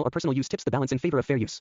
or personal use tips the balance in favor of fair use.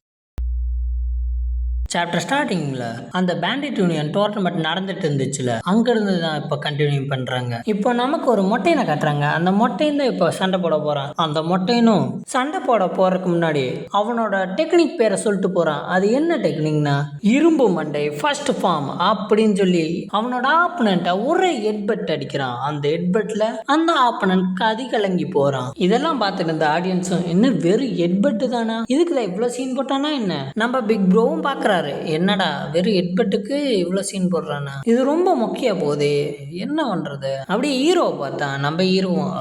Chapter ஸ்டார்டிங்ல அந்த bandit union tournament நடந்துட்டு இருந்துச்சுல, அங்கிருந்து தான் இப்போ கண்டினியூ பண்றாங்க. இப்போ நமக்கு ஒரு மொட்டையனை காட்டுறாங்க. அந்த மொட்டையன் தான் இப்போ சண்டை போட போறான். அந்த மொட்டையனும் சண்டை போட போறதுக்கு முன்னாடி அவனோட டெக்னிக் பேரை சொல்லிட்டு போறான். அது என்ன டெக்னிக்னா இரும்பு மண்டை ஃபர்ஸ்ட் ஃபார்ம் அப்படின்னு சொல்லி அவனோட ஆப்பனண்ட்டை ஒரு ஹெட்பெட் அடிக்கிறான். அந்த ஹெட்பெட்ல அந்த ஆப்பனண்ட் கதி கலங்கி போறான். இதெல்லாம் பார்த்துட்டு இருந்த ஆடியன்ஸும் என்ன வெறும் ஹெட்பெட் தானா, இதுக்குதான் இவ்வளவு சீன் போட்டானா என்ன? நம்ம பிக் ப்ரோவும் பாக்குறாரு, என்னடா வெறும் ஹெட்பெட்டுக்கு இவ்வளவு சீன் போடுறானா, இது ரொம்ப முக்கிய போதே என்ன பண்றது. அப்படியே ஹீரோவை பார்த்தா நம்ம ஹீரோவும்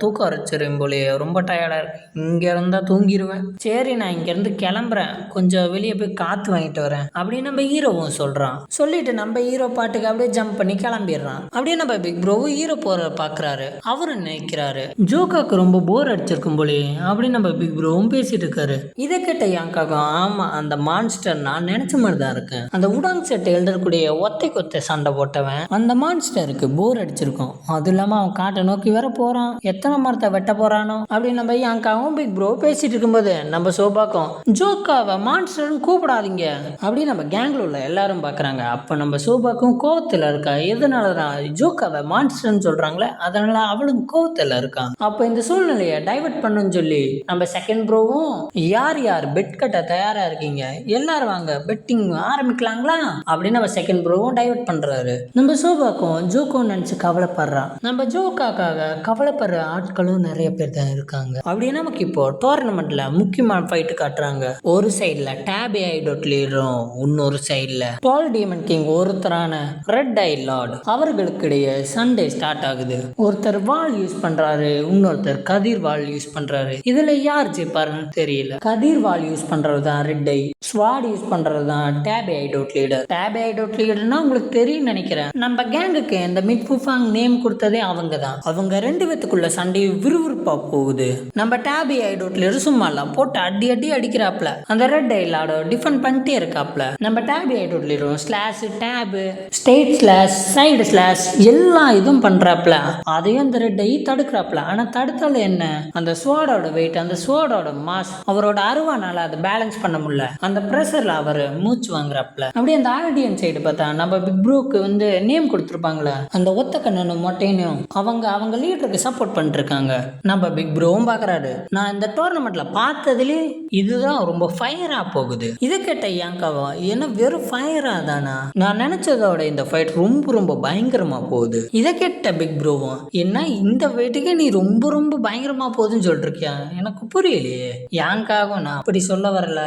தூக்கம் வரைச்சிரும் போலே, ரொம்ப டயர்டா இருக்கு, இங்க இருந்தா தூங்கிடுவேன், சரி நான் இங்க இருந்து கிளம்புறேன், கொஞ்சம் வெளியே போய் காத்து வாங்கிட்டு வரேன் அப்படின்னு நம்ம ஹீரோவும் சொல்றான். சொல்லிட்டு நம்ம ஹீரோ பாட்டுக்கு அப்படியே ஜம்ப் பண்ணி கிளம்பிடுறான். அப்படியே நம்ம பிக் ப்ரோவும் ஹீரோ போற பாக்குறாரு. அவரு நினைக்கிறாரு ஜோக்காக்கு ரொம்ப போர் அடிச்சிருக்கும் போலே அப்படின்னு நம்ம பிக் ப்ரோவும் பேசிட்டு இருக்காரு. இதை கேட்ட யாங்காக்கும், ஆமா அந்த மான்ஸ்டர் நான் நினைச்ச மாதிரி தான் இருக்கேன், அந்த உடாங் செட் எழுதக்கூடிய ஒத்தை கொத்தை சண்டை போட்டவன் அந்த மான்ஸ்டருக்கு போர் அடிச்சிருக்கும், அது இல்லாம அவன் காட்டை நோக்கி வர போறான், எத்தனை மரத்தை வெட்ட போறானோ அப்படின்னு நம்ம யாங்காவும் பிக் ப்ரோ பேசிட்டு இருக்கும்போது நம்ம சோபாக்கும் ஜோக்காவை மான்ஸ்டர்னு கூப்பிடாதீங்க அப்படின்னு நம்ம கேங்ல உள்ள எல்லாரும் பாக்குறாங்க. அப்ப நம்ம சோபாக்கும் கோவத்துல இருக்கா, எதனாலதான் ஜோக்காவை மான்ஸ்டர்னு சொல்றாங்களே அதனால அவளும் கோவத்துல இருக்கான். அப்ப இந்த சூழ்நிலையை டைவர்ட் பண்ணுன்னு சொல்லி நம்ம செகண்ட் ப்ரோவும் யார் யார் பெட் கட்ட தயாரா இருக்கீங்க எல்லாரும் வாங்க பெட்டிங் ஆரம்பிக்கலாங்களா அப்படின்னு நம்ம செகண்ட் ப்ரோவும் டைவர்ட் பண்றாரு. நம்ம சோபாக்கும் ஜோக்கும் நினைச்சு கவலைப்படுறான். நம்ம ஜோக்காக்காக கவலைப்படுற ஆட்களும் நிறைய பேர் தான் இருக்காங்க. அப்படியே நமக்கு இப்போ டோர்னமெண்ட்ல முக்கியமான ஃபைட் காட்டுறாங்க. ஒரு சைட்ல டேபி ஐடோட் லீடரும் இன்னொரு சைட்ல 12 டீமன் கிங் ஒருத்தரான ரெட் ஐ லார்ட் அவர்களுக்கு இடையே சண்டே ஸ்டார்ட் ஆகுது. ஒருத்தர் வால் யூஸ் பண்றாரு, இன்னொருத்தர் கதிர் வால் யூஸ் பண்றாரு. இதுல யார் ஜெயிப்பாருன்னு தெரியல. கதிர் வால் யூஸ் பண்றது தான் ரெட் ஐ, ஸ்வாட் யூஸ் பண்றது தான் டேபி ஐடோட் லீடர். டேபி ஐடோட் லீடர்னா உங்களுக்கு தெரியும் நினைக்கிறேன், நம்ம கேங்குக்கு இந்த மிட் ஃபுஃபாங் நேம் கொடுத்ததே அவங்க தான். அவங்க ரெண்டு பேத்துக்குள்ள சண்டை விறுவிறுப்பா போகுது. நம்ம டேபி ஐடோட் லீடர் சும்மா எல்லாம் போட்டு அடி அடி அடிக்கிறாப்ல, அந்த ரெட் ஐ லார்ட டிஃபெண்ட் பண்ணிட்டே இருக்காப்ல. நம்ம டேபி ஐடோட் லீடரும் ஸ்லாஷ் டேப் ஸ்டேட் ஸ்லாஷ் சைடு ஸ்லாஷ் எல்லாம் இதுவும் பண்றாப்ல, அதையும் அந்த ரெட் ஐ தடுக்கிறாப்ல. ஆனா தடுத்தாலும் என்ன, அந்த ஸ்வாடோட வெயிட் அந்த ஸ்வாடோட மாஸ் அவரோட அருவானால அதை பேலன்ஸ் பண்ண முடியல, அந்த பிரஷர்ல அவர் மூச்சு வாங்குறாப்ல. அப்படியே அந்த ஆடியன்ஸ் சைடு பார்த்தா நம்ம பிக் ப்ரோக்கு வந்து நேம் கொடுத்துருப்பாங்களே அந்த ஒத்த கண்ணனும் மொட்டையனும் அவங்க லீடருக்கு சப்போர்ட் பண்ணிட்டு இருக்காங்க. நம்ம பிக் ப்ரோவும் பாக்குறாரு, நான் இந்த டோர்னமெண்ட்ல பார்த்ததுலேயே இதுதான் ரொம்ப ஃபயரா போகுது. இதை கேட்ட யாங்காவா என்ன வெறும் ஃபயரா தானா, நான் நினைச்சதோட இந்த ஃபைட் ரொம்ப ரொம்ப பயங்கரமா போகுது. இதை கேட்ட பிக் ப்ரோவும் என்ன இந்த ஃபைட்டுக்கே நீ ரொம்ப ரொம்ப பயங்கரமா போகுதுன்னு சொல்லிருக்கியா, எனக்கு புரியலையே. யாங்காவும் நான் அப்படி சொல்ல வரல,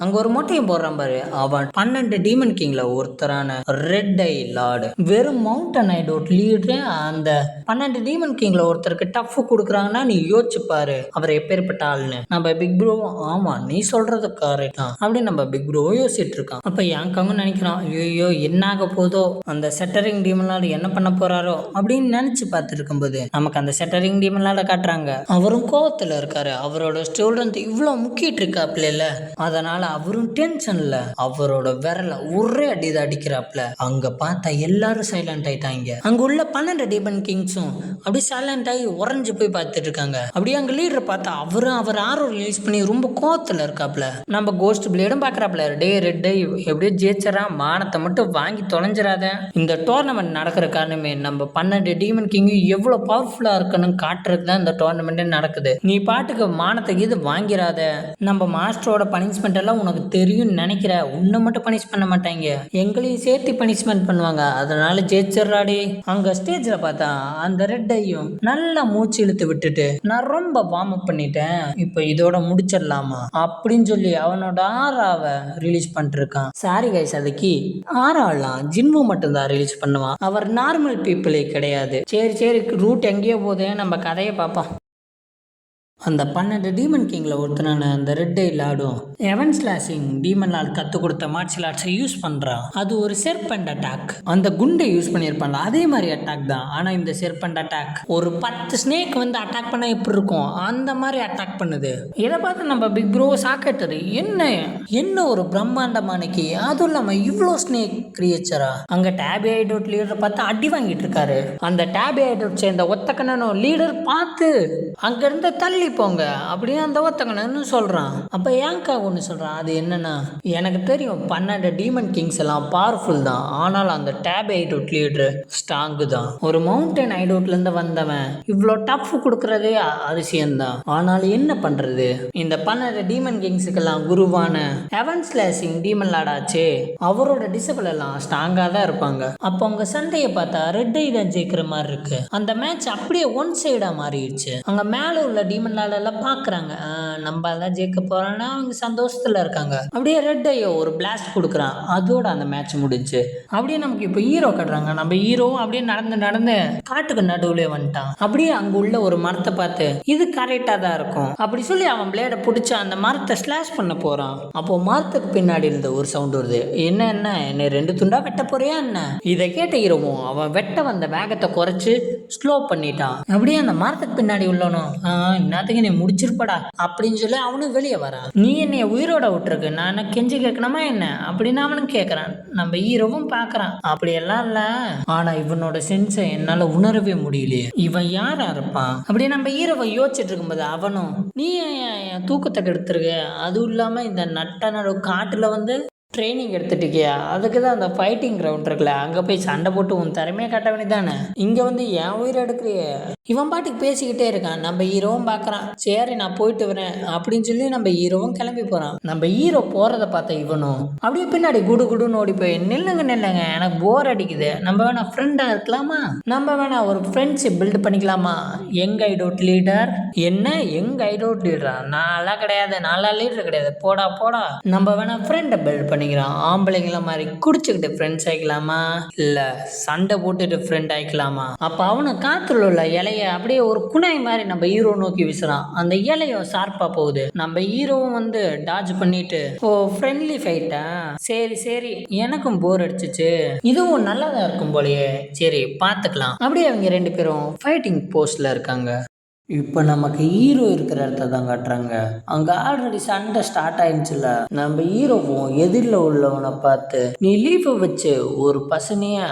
அங்க ஒரு மொட்டையை போடுறான் பாரு, அவன் 12 டீமன் கிங்ல ஒருத்தரான ரெட் ஐ லார்டு வெறும் மவுண்டன் ஐடோட் லீடர் அந்த 12 டீமன் கிங்ல ஒருத்தருக்கு டஃப் கொடுக்குறாங்கன்னா நீ யோசிச்சு பாரு அவர் எப்பேற்பட்ட ஆளுன்னு. நம்ம பிக் ப்ரோ ஆமா நீ சொல்றது கரெக்ட் தான் அப்படின்னு நம்ம பிக் ப்ரோ யோசிச்சுட்டு இருக்கான். அப்ப யாங்காவும் நினைக்கிறான், ஐயோ என்ன ஆக போதோ, அந்த செட்டரிங் டீமன் லார்டு என்ன பண்ண போறாரோ அப்படின்னு நினைச்சு பார்த்துட்டு இருக்கும்போது நமக்கு அந்த செட்டரிங் டீமன் லார்ட காட்டுறாங்க. அவரும் கோவத்துல இருக்காரு, அவரோட ஸ்டூடெண்ட் இவ்வளவு முக்கிட்டு இருக்காப்ல, அதனால அவரும் டென்ஷன்ல அவரோட விரல ஒரே அடிதான் அடிக்கிறாப்ல. அங்க பார்த்தா எல்லாரும் சைலண்ட் ஆயிட்டாங்க. அங்க உள்ள 12 டீமன் கிங்ஸும் அப்படியே சைலண்ட் ஆகி உறைஞ்சு போய் பார்த்துட்டு இருக்காங்க. அப்படியே அங்க லீடர் பார்த்தா அவர் ஆரோ ரிலீஸ் பண்ணி ரொம்ப கோவத்துல இருக்காப்ல. நம்ம கோஸ்ட் பிளேடும் பாக்குறாப்ல, டே ரெட் டே எப்படியோ ஜெயிச்சரா, மானத்தை மட்டும் வாங்கி தொலைஞ்சிடாத, இந்த டோர்னமெண்ட் நடக்கிற காரணமே நம்ம 12 டீமன் கிங் எவ்வளவு பவர்ஃபுல்லா இருக்கணும் காட்டுறதுக்கு தான் இந்த டோர்னமெண்ட் நடக்குது, நீ பாட்டுக்கு மானத்துக்கு இது வாங்கிறாத, நம்ம மாஸ்டரோட பனிஷ்மெண்ட் எல்லாம் உனக்கு தெரியும் நினைக்கிற, உன்னை மட்டும் பனிஷ் பண்ண மாட்டாங்க எங்களையும் சேர்த்து பனிஷ்மெண்ட் பண்ணுவாங்க, அதனால ஜெயிச்சிடறாடி. அங்க ஸ்டேஜ்ல பார்த்தா அந்த ரெட் ஐயும் நல்லா மூச்சு இழுத்து விட்டுட்டு நான் ரொம்ப வார்ம் அப் பண்ணிட்டேன், இப்ப இதோட முடிச்சிடலாமா அப்படின்னு சொல்லி அவனோட ஆறாவை ரிலீஸ் பண்ணிட்டு இருக்கான். சாரி கைஸ், அதுக்கு ஆறாலாம் ஜின்மு மட்டும் தான் ரிலீஸ் பண்ணுவான், அவர் நார்மல் பீப்புளே கிடையாது. சரி ரூட் எங்கேயோ போதே நம்ம கதையை பார்ப்போம். அந்த 12 டீமன் கிங்ல ஒருத்தனான அந்த ரெட் ஐ லார்டும் எவன் ஸ்லாஷிங் டீமன் லார்ட் கத்து கொடுத்த மார்ஷியல் ஆர்ட்ஸை யூஸ் பண்றான். அது ஒரு செர்பண்ட் அட்டாக், அந்த குண்டை யூஸ் பண்ணியிருப்பான்ல அதே மாதிரி அட்டாக் தான். ஆனா இந்த செர்பண்ட் அட்டாக் ஒரு 10 ஸ்னேக் வந்து அட்டாக் பண்ணா எப்படி இருக்கும் அந்த மாதிரி அட்டாக் பண்ணுது. இதை பார்த்து நம்ம பிக் ப்ரோ சாக்கெட்டரு, என்ன ஒரு பிரம்மாண்டமானக்கு, அதுவும் இல்லாம இவ்வளோ ஸ்னேக் கிரியேச்சரா. அங்க டேபி ஐடோட் லீடர் பார்த்து அடி வாங்கிட்டு இருக்காரு. அந்த டேபி ஐடோட் சேர்ந்த ஒத்த கண்ணனும் லீடர் பார்த்து அங்க இருந்து தள்ளி போங்க அப்படின்னு அந்த ஒருத்தங்கன்னு சொல்றான். அப்ப ஏன்க்கா ஒன்று சொல்றான், அது என்னன்னா, எனக்கு தெரியும் 12 டீமன் கிங்ஸ் எல்லாம் பவர்ஃபுல் தான், ஆனால் அந்த டேப் ஐடோட் லீடர் ஸ்ட்ராங்கு தான். ஒரு மவுண்டன் ஐடோட்ல இருந்து வந்தவன் இவ்வளோ டஃப் கொடுக்கறதே அதிசயம்தான். ஆனால் என்ன பண்றது, இந்த 12 டீமன் கிங்ஸுக்கெல்லாம் குருவான ஹெவன் ஸ்லாஷிங் டீமன் லாடாச்சு, அவரோட டிசபிள் எல்லாம் ஸ்ட்ராங்கா தான் இருப்பாங்க. அப்போ அவங்க சண்டையை பார்த்தா ரெட் ஐ தான் ஜெயிக்கிற மாதிரி இருக்கு. அந்த மேட்ச் அப்படியே ஒன் சைடா மாறிடுச்சு. அங்க மேல உள்ள டீமன் லாட் எல்லாம் பாக்குறாங்க, நம்ம தான் ஜெயிக்க போறோம்னா அவங்க சந்தோஷத்துல இருக்காங்க. அப்படியே ரெட் ஐயோ ஒரு பிளாஸ்ட் கொடுக்குறான், அதோட அந்த மேட்ச் முடிஞ்சு. அப்படியே நமக்கு இப்போ ஹீரோ கட்டுறாங்க. நம்ம ஹீரோ அப்படியே நடந்து நடந்து காட்டுக்கு நடுவுல வந்துட்டான். அப்படியே அங்க உள்ள ஒரு மரத்தை பார்த்து இது கரெக்டா தான் இருக்கும் அப்படி சொல்லி அவன் பிளேட பிடிச்சி அந்த மரத்தை ஸ்லாஷ் பண்ண போறான். அப்போ மரத்துக்கு பின்னாடி இருந்த ஒரு சவுண்ட் வருது, என்ன என்ன 2 துண்டா வெட்ட போறியா என்ன? இதை கேட்ட ஹீரோவும் அவன் வெட்ட வந்த வேகத்தை குறைச்சு ஸ்லோ பண்ணிட்டான். அப்படியே அந்த மரத்துக்கு பின்னாடி உள்ளனும் இன்னத்துக்கு நீ முடிச்சிருப்படா அப்படின்னு சொல்லி அவனும் வெளியே வரான். நீ என்னைய உயிரோட விட்டுருக்கு, நான் என்ன கெஞ்சி கேட்கணுமா என்ன அப்படின்னு அவனும் கேட்கறான். நம்ம ஹீரோவும் பாக்குறான், அப்படி எல்லாம் இல்ல, ஆனா இவனோட சென்ஸை என்னால உணரவே முடியலையே, இவன் யாரா இருப்பான் அப்படி நம்ம ஹீரோவை யோசிச்சுட்டு இருக்கும்போது அவனும் நீ என் தூக்கத்தை கெடுத்துருக்க, அதுவும் இல்லாம இந்த நட்ட நடு காட்டுல வந்து ட்ரைனிங் எடுத்துட்டிருக்கியா, அதுக்கு தான் அந்த ஃபைட்டிங் கிரவுண்ட் இருக்குல்ல, அங்கே போய் சண்டை போட்டு உன் திறமையை காட்ட வேண்டியதானே, இங்கே வந்து என் உயிரை எடுக்கிறிய. இவன் பாட்டுக்கு பேசிக்கிட்டே இருக்கான். நம்ம ஹீரோவும் பார்க்குறான், சரி நான் போயிட்டு வரேன் அப்படின்னு சொல்லி நம்ம ஹீரோவும் கிளம்பி போகிறான். நம்ம ஹீரோ போகிறத பார்த்த இவனும் அப்படியே பின்னாடி குடு குடுன்னு ஓடி போய் நில்லுங்க எனக்கு போர் அடிக்குது, நம்ம வேணா ஃப்ரெண்டாக இருக்கலாமா, நம்ம வேணா ஒரு ஃப்ரெண்ட்ஷிப் பில்டு பண்ணிக்கலாமா. எங்க ஐடோட் லீடர் என்ன, எங்க ஐடோட் லீடரா, நான்லாம் கிடையாது, நான்லாம் லீடர் கிடையாது, போடா போடா, நம்ம வேணா ஃப்ரெண்டை பில்ட் பண்ணிக்கிறான். ஆம்பளைங்கள மாதிரி குடிச்சுக்கிட்டு ஃப்ரெண்ட்ஸ் ஆயிக்கலாமா, இல்ல சண்டை போட்டுட்டு ஃப்ரெண்ட் ஆயிக்கலாமா. அப்ப அவனு காத்துல உள்ள இலைய அப்படியே ஒரு குணை மாதிரி நம்ம ஹீரோ நோக்கி வீசுறான். அந்த இலையும் ஷார்ப்பா போகுது. நம்ம ஹீரோவும் வந்து டாஜ் பண்ணிட்டு, ஓ ஃப்ரெண்ட்லி ஃபைட்டா, சரி சரி எனக்கும் போர் அடிச்சிச்சு, இதுவும் நல்லாதான் இருக்கும் போலயே, சரி பாத்துக்கலாம். அப்படியே அவங்க 2 பேரும் ஃபைட்டிங் போஸ்ட்ல இருக்காங்க. இப்போ நமக்கு ஹீரோ இருக்கிற இடத்த தான் காட்டுறாங்க. அங்கே ஆல்ரெடி சண்டை ஸ்டார்ட் ஆயிடுச்சுல. நம்ம ஹீரோவும் எதிரில் உள்ளவனை பார்த்து நீ லீஃபை வச்சு ஒரு பசனைய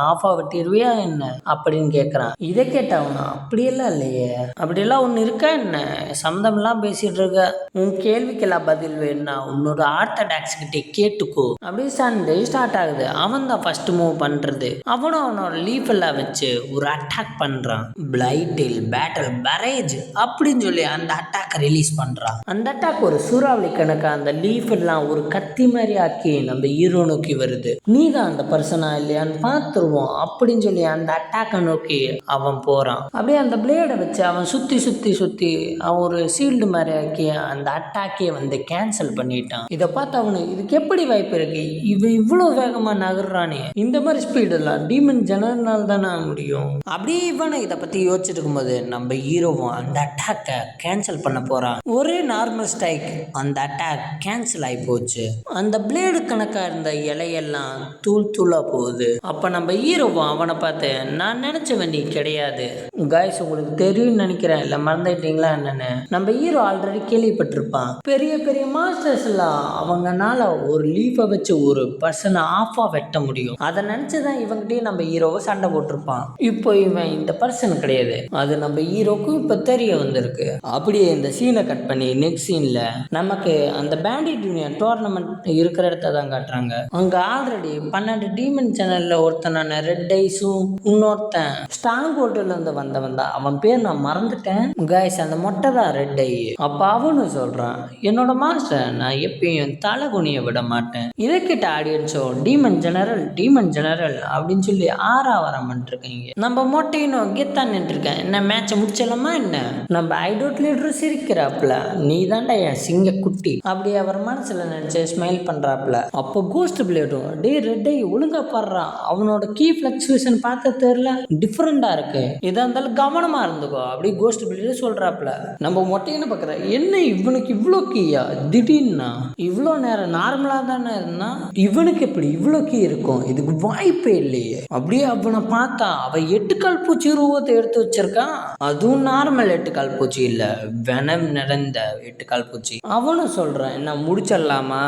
ஆஃபா வெட்டிடுவியா என்ன அப்படின்னு கேட்குறான். இதை கேட்டவனா அப்படியெல்லாம் இல்லையே, அப்படியெல்லாம் ஒன்று இருக்கா என்ன, சம்மந்தம்லாம் பேசிட்டு இருக்க, உன் கேள்விக்கெல்லாம் பதில் வேணும்னா உன்னோட ஆர்த்தடாக்ஸ் கிட்டே கேட்டுக்கோ. அப்படியே சண்டே ஸ்டார்ட் ஆகுது. அவன் தான் ஃபர்ஸ்ட் மூவ் பண்ணுறது. அவனும் அவனோட லீஃப் எல்லாம் வச்சு ஒரு அட்டாக் பண்ணுறான். பிளைட்டில் பேட்டல் அப்படின்னு சொல்லி அந்த அட்டாக்கை ரிலீஸ் பண்றான். அந்த அட்டாக் ஒரு சூறாவளி கணக்கா அந்த லீஃப் எல்லாம் ஒரு கத்தி மாதிரி ஆக்கி நம்ம ஹீரோ நோக்கி வருது. நீ தான் அந்த பர்சனா இல்லையான்னு பார்த்துருவோம் அப்படின்னு சொல்லி அந்த அட்டாக்கை நோக்கி அவன் போறான். அப்படியே அந்த பிளேடை வச்சு அவன் சுத்தி சுத்தி சுத்தி அவன் ஒரு சீல்டு மாதிரி ஆக்கி அந்த அட்டாக்கே வந்து கேன்சல் பண்ணிட்டான். இதை பார்த்து அவனு இதுக்கு எப்படி வாய்ப்பு இருக்கு, இவன் இவ்வளவு வேகமா நகர்றானே, இந்த மாதிரி ஸ்பீடு எல்லாம் டீமன் ஜெனரல்னால தானே முடியும். அப்படியே இவனை இதை பத்தி யோசிச்சுட்டு இருக்கும்போது நம்ம ஹீரோ அந்த அட்டாக்கை கேன்சல் பண்ண போறான். ஒரே நார்மல் ஸ்ட்ரைக் அந்த அட்டாக் கேன்சல் ஆகி போச்சு. அந்த பிளேடு கணக்கா இருந்த இலையெல்லாம் தூள் தூளா போகுது. அப்ப நம்ம ஹீரோவும் அவனை பார்த்து நான் நினைச்ச வேண்டி கிடையாது கைஸ், உங்களுக்கு தெரியும் நினைக்கிறேன், இல்ல மறந்துட்டீங்களா என்னன்னு. நம்ம ஹீரோ ஆல்ரெடி கேள்விப்பட்டிருப்பான், பெரிய பெரிய மாஸ்டர்ஸ் எல்லாம் அவங்கனால ஒரு லீஃபை வச்சு ஒரு பர்சனை ஆஃபா வெட்ட முடியும். அதை நினைச்சுதான் இவங்கிட்டையும் நம்ம ஹீரோவை சண்டை போட்டிருப்பான். இப்போ இவன் இந்த பர்சன் கிடையாது, அது நம்ம ஹீரோக்கும் இப்ப தெரிய வந்திருக்கு. அப்படியே இந்த சீனை கட் பண்ணி நெக்ஸ்ட் சீன்ல நமக்கு அந்த பேண்டிட் யூனியன் டோர்னமெண்ட் இருக்கிற இடத்த தான் காட்டுறாங்க. அங்க ஆல்ரெடி 12 டீமன் சேனல்ல ஒருத்தனான ரெட் ஐஸும் இன்னொருத்தன் ஸ்ட்ராங் ஹோட்டல்ல இருந்து வந்தவன் தான், அவன் பேர் நான் மறந்துட்டேன் கைஸ், அந்த மொட்டை தான் ரெட் ஐ. அப்ப அவனு சொல்றான், என்னோட மாஸ்டர் நான் எப்பயும் தலை குனிய விட மாட்டேன். இதை கிட்ட ஆடியன்ஸோ டீமன் ஜெனரல் அப்படின்னு சொல்லி ஆறாவரம் பண்ணிருக்கீங்க. நம்ம மொட்டையினும் கெத்தான் நின்றுருக்கேன், என்ன மேட்சை முடிச்சலாமா என்ன. நம்ம ஐடோட் லீடர் சிரிக்கிறாப்ல, நீ தாண்டா என் சிங்க குட்டி அப்படி அவர் மனசுல நினைச்சு ஸ்மைல் பண்றாப்ல. அப்போ கோஸ்ட் பிளேடும் டே ரெட்டை ஒழுங்கா பாடுறான், அவனோட கீ பிளக்சுவேஷன் பார்த்த தெரியல டிஃப்ரெண்டா இருக்கு, இதா இருந்தாலும் கவனமா இருந்துக்கோ அப்படி கோஸ்ட் பிளேடு சொல்றாப்ல. நம்ம மொட்டைன்னு பாக்குற, என்ன இவனுக்கு இவ்வளோ கீயா திடீர்னா, இவ்வளோ நேரம் நார்மலா தானே இருந்தா இவனுக்கு எப்படி இவ்வளோ கீ இருக்கும், இதுக்கு வாய்ப்பே இல்லையே. அப்படியே அவனை பார்த்தா அவன் 8 கால் பூச்சி ரூபத்தை எடுத்து வச்சிருக்கான், அதுவும் நார்மல் 8 கால் பூச்சி இல்ல, வெனம் நிறைந்த 8 கால் பூச்சி. அவனும் சொல்றான், என்ன முடிச்சிடலாமா?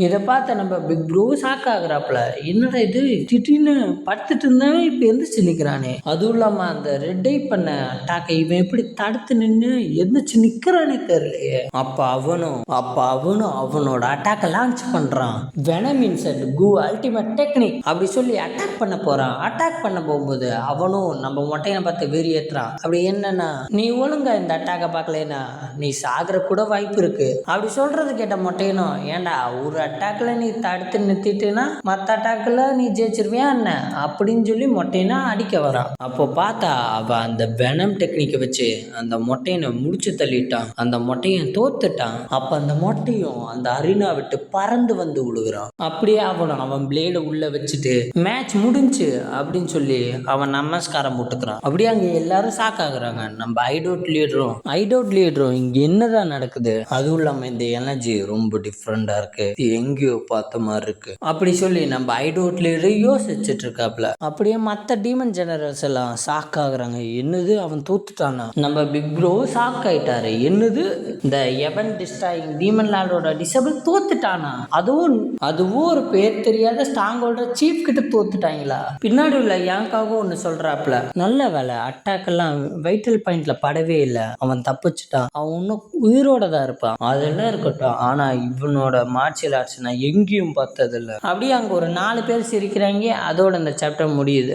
இதை பார்த்த நம்ம பிக் ப்ரோ ஷாக் ஆகுறாப்ல. என்னடா இது, திடீர்னு படுத்துட்டு இருந்தவன் இப்ப எந்திரிச்சு நிக்கிறானே, அதுவும் இல்லாம அந்த ரெட் ஐ பண்ண அட்டாக்கை இவன் எப்படி தடுத்து நின்று எந்திரிச்சு நிக்கிறானே தெரியலையே. அப்ப அவனும் அவனோட அட்டாக்கை லான்ச் பண்றான். வெனம் இன்செட் கு அல்டிமேட் டெக்னிக் அப்படி சொல்லி அட்டாக் பண்ண போறான். அட்டாக் பண்ண போகும்போது அவனும் நம்ம மொட்டையனை பார்த்து வெறி ஏத்துறான். அப்படி என்னன்னா, நீ ஒழுங்கா இந்த அட்டாக்கை பார்க்கலனா நீ சாகுற கூட வாய்ப்பு இருக்கு அப்படி சொல்றது கேட்ட மொட்டையனும், ஏண்டா ஒரு அட்டாக்ல நீ தடுத்து நிறுத்திட்டுனா மற்ற அட்டாக்ல நீ ஜெயிச்சிருவியா என்ன அப்படின்னு சொல்லி மொட்டையனா அடிக்க வரான். அப்போ பார்த்தா அவ அந்த வெனம் டெக்னிக்கை வச்சு அந்த மொட்டையனை முடிச்சு தள்ளிட்டான். அந்த மொட்டையன் தோத்துட்டான். அப்ப அந்த மொட்டையும் அந்த அரினா விட்டு பறந்து வந்து விழுகிறான். அப்படியே அவன் பிளேட உள்ள வச்சுட்டு மேட்ச் முடிஞ்சு அப்படின்னு சொல்லி அவன் நமஸ்காரம் போட்டுக்கிறான். அப்படியே அங்க எல்லாரும் ஷாக் ஆகுறாங்க. நம்ம ஐடோட் லீடரும் இங்க என்னதான் நடக்குது, அதுவும் இல்லாம இந்த எனர்ஜி ரொம்ப டிஃப்ரெண்டா இருக்கு, எங்கேயோ பார்த்த மாதிரி இருக்கு அப்படி சொல்லி நம்ம ஐடோட் லீடர் யோசிச்சுட்டு இருக்காப்ல. அப்படியே மத்த டீமன் ஜெனரல்ஸ் எல்லாம் ஷாக் ஆகுறாங்க. என்னது, அவன் தோத்துட்டானா? நம்ம பிக் ப்ரோ ஷாக் ஆயிட்டாரு. என்னது, இந்த எவன் டிஸ்ட்ராயிங் டீமன் லார்டோட டிசபிள் தோத்துட்டானா? அதுவும் ஒரு பேர் தெரியாத ஸ்ட்ராங் ஹோல்டர் சீஃப் கிட்ட தோத்துட்டாங்களா? பின்னாடி உள்ள யாங்காவும் ஒன்னு சொல்றாப்ல, நல்ல வேலை அட்டாக் எல்லாம் வைட்டல் பாயிண்ட்ல படவே இல்லை, அவன் தப்பிச்சுட்டான், அவன் இன்னும் உயிரோட தான் இருப்பான், அதெல்லாம் இருக்கட்டும், ஆனா இவனோட மார்ஷியல் ஆர்ட்ஸ் நான் எங்கேயும் பார்த்ததில்லை. அப்படியே அங்க ஒரு 4 பேர் சிரிக்கிறாங்க. அதோட இந்த சாப்டர் முடியுது.